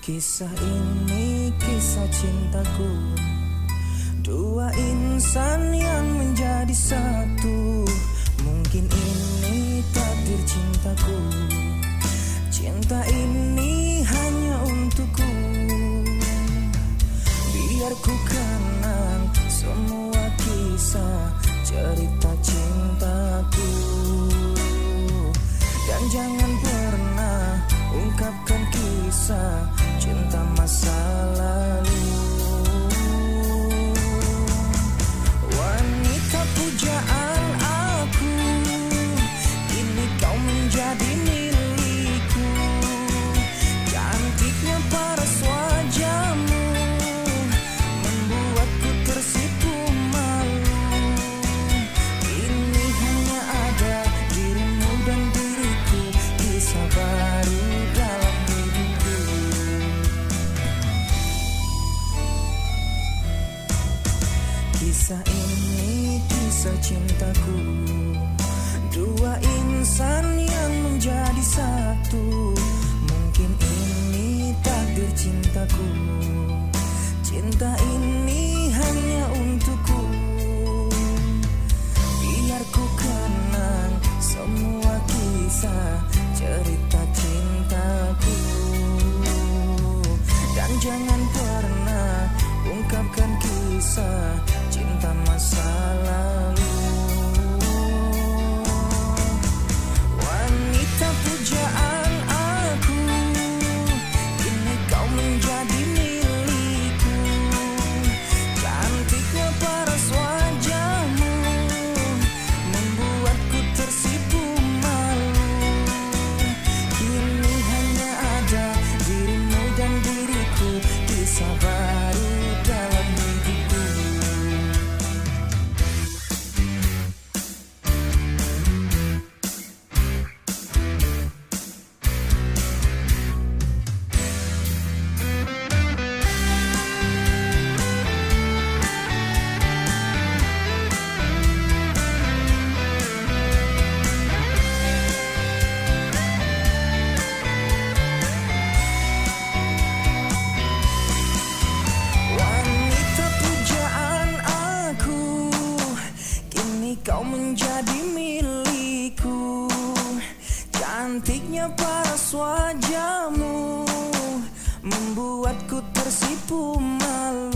Kisah ini kisah cintaku, dua insan yang menjadi satu. Mungkin ini takdir cintaku, cinta ini hanya untukku. Biar ku kenang semua kisah cerita cintaku, dan jangan pernah ungkapkan kisah cinta masa lalu. Wanita pujaan aku, kini kau menjadi milikku. Cantiknya paras wajahmu membuatku tersipu malu. Kini hanya ada dirimu dan diriku, kisah baru dalam hidupku. Kisah ini kisah cintaku, dua insan yang menjadi satu. Mungkin ini takdir cintaku, cinta ini hanya untukku. Biar ku kenang semua kisah cerita cintaku, dan jangan pernah ungkapkan kisah cinta masa lalu. Wanita pujaan aku, kini kau menjadi milikku. Cantiknya paras wajahmu membuatku tersipu malu. Kini hanya ada dirimu dan diriku, kisah baru dalam hidupku. Wanita pujaan aku, kini kau menjadi milikku. Cantiknya paras wajahmu membuatku tersipu malu.